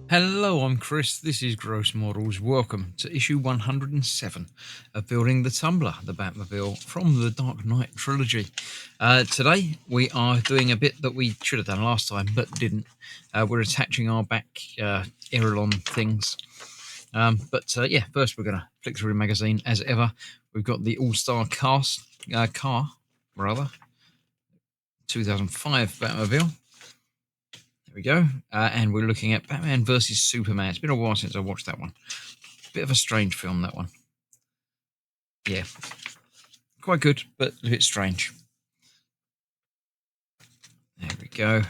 Hello, I'm Chris. This is Gross Models. Welcome to issue 107 of Building the Tumbler, the Batmobile from the Dark Knight trilogy. Today we are doing a bit that we should have done last time but didn't. We're attaching our back aileron things. Yeah, first we're going to flick through the magazine as ever. We've got the All-Star car, 2005 Batmobile. There we go. And we're looking at Batman versus Superman. It's been a while since I watched that one. Bit of a strange film, that one. Yeah. Quite good, but a bit strange. There we go.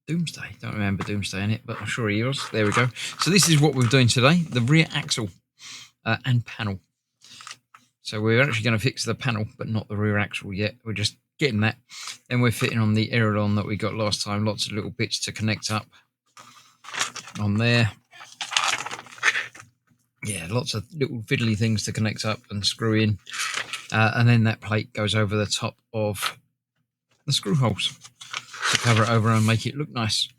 Doomsday. Don't remember Doomsday in it, but I'm sure he was. There we go. So this is what we're doing today. The rear axle and panel. So we're actually going to fix the panel, but not the rear axle yet. We're just getting that. Then we're fitting on the aileron that we got last time. Lots of little bits to connect up on there. Yeah, lots of little fiddly things to connect up and screw in. And then that plate goes over the top of the screw holes to cover it over and make it look nice.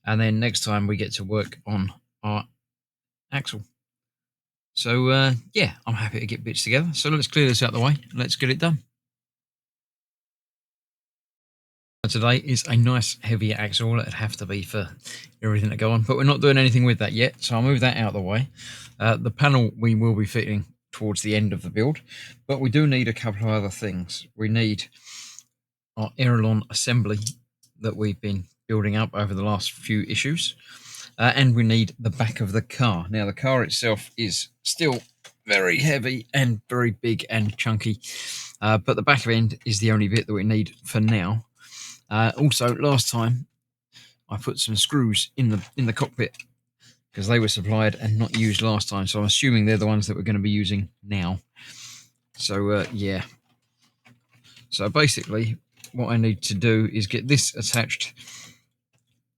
And then next time we get to work on our axle. So, yeah, I'm happy to get bits together. So let's clear this out of the way. Let's get it done. Today is a nice heavy axle. It'd have to be for everything to go on, but we're not doing anything with that yet, so I'll move that out of the way. The panel we will be fitting towards the end of the build, but we do need a couple of other things. We need our aileron assembly that we've been building up over the last few issues, and we need the back of the car. Now, the car itself is still very heavy and very big and chunky, but the back end is the only bit that we need for now. Also, last time I put some screws in the cockpit because they were supplied and not used last time. So I'm assuming they're the ones that we're going to be using now. So yeah. So basically, what I need to do is get this attached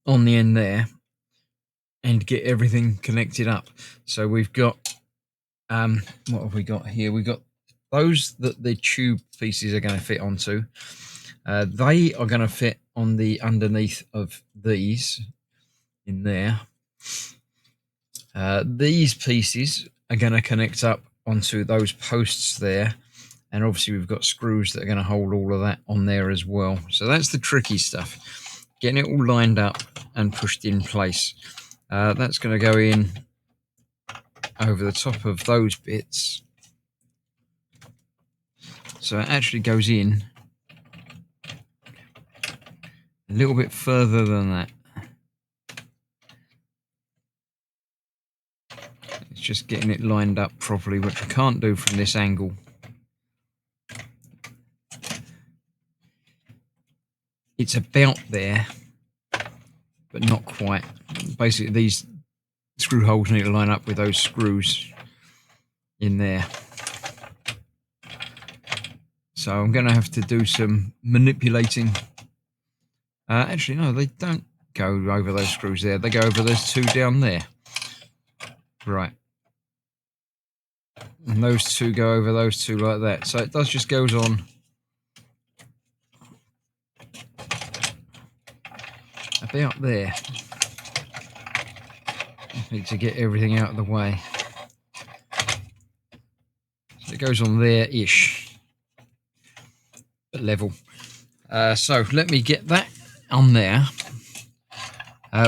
on the end there and get everything connected up. So we've got what have we got here? We've got those that the tube pieces are going to fit onto. They are going to fit on the underneath of these in there. These pieces are going to connect up onto those posts there. And obviously we've got screws that are going to hold all of that on there as well. So that's the tricky stuff. Getting it all lined up and pushed in place. That's going to go in over the top of those bits. So it actually goes in a little bit further than that. It's just getting it lined up properly, which I can't do from this angle. It's about there, but not quite. Basically, these screw holes need to line up with those screws in there. So I'm going to have to do some manipulating. Actually, no, they don't go over those screws there. They go over those two down there. Right. And those two go over those two like that. So it does just goes on about there. I need to get everything out of the way. So it goes on there-ish, but level. So let me get that on there.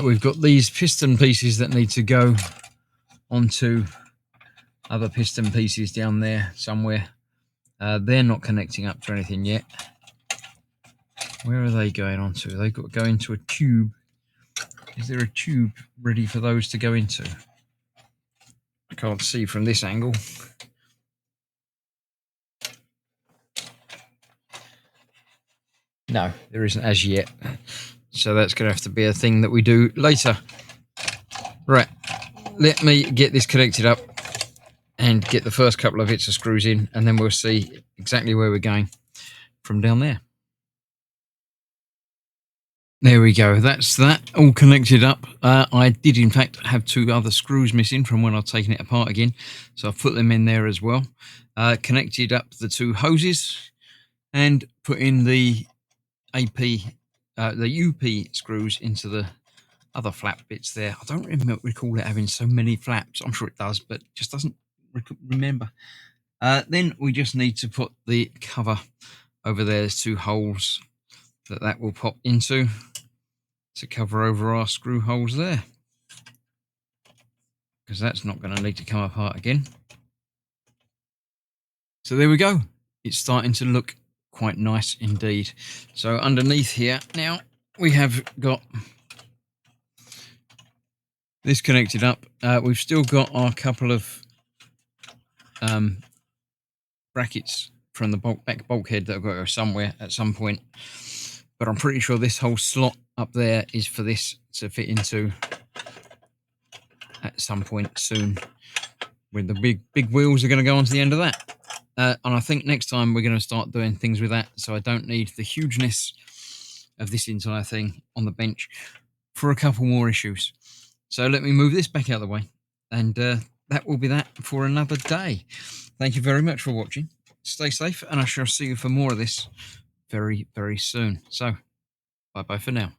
We've got these piston pieces that need to go onto other piston pieces down there somewhere. They're not connecting up to anything yet. Where are they going onto? They've got to go into a tube. Is there a tube ready for those to go into? I can't see from this angle. No, there isn't as yet. So that's going to have to be a thing that we do later. Right, let me get this connected up and get the first couple of bits of screws in, and then we'll see exactly where we're going from down there. There we go, that's that all connected up. I did in fact have two other screws missing from when I've taken it apart again, so I've put them in there as well. Connected up the two hoses and put in the AP the UP screws into the other flap bits there. I don't recall it having so many flaps. I'm sure it does, but just doesn't remember. Then we just need to put the cover over there. There's 2 holes that will pop into to cover over our screw holes there, because that's not going to need to come apart again. So there we go. It's starting to look quite nice indeed. So underneath here now we have got this connected up. We've still got our couple of brackets from the back bulkhead that have got to go somewhere at some point, but I'm pretty sure this whole slot up there is for this to fit into at some point soon, when the big wheels are going to go onto the end of that. And I think next time we're going to start doing things with that, so I don't need the hugeness of this entire thing on the bench for a couple more issues. So let me move this back out of the way, and that will be that for another day. Thank you very much for watching. Stay safe, and I shall see you for more of this very, very soon. So, bye-bye for now.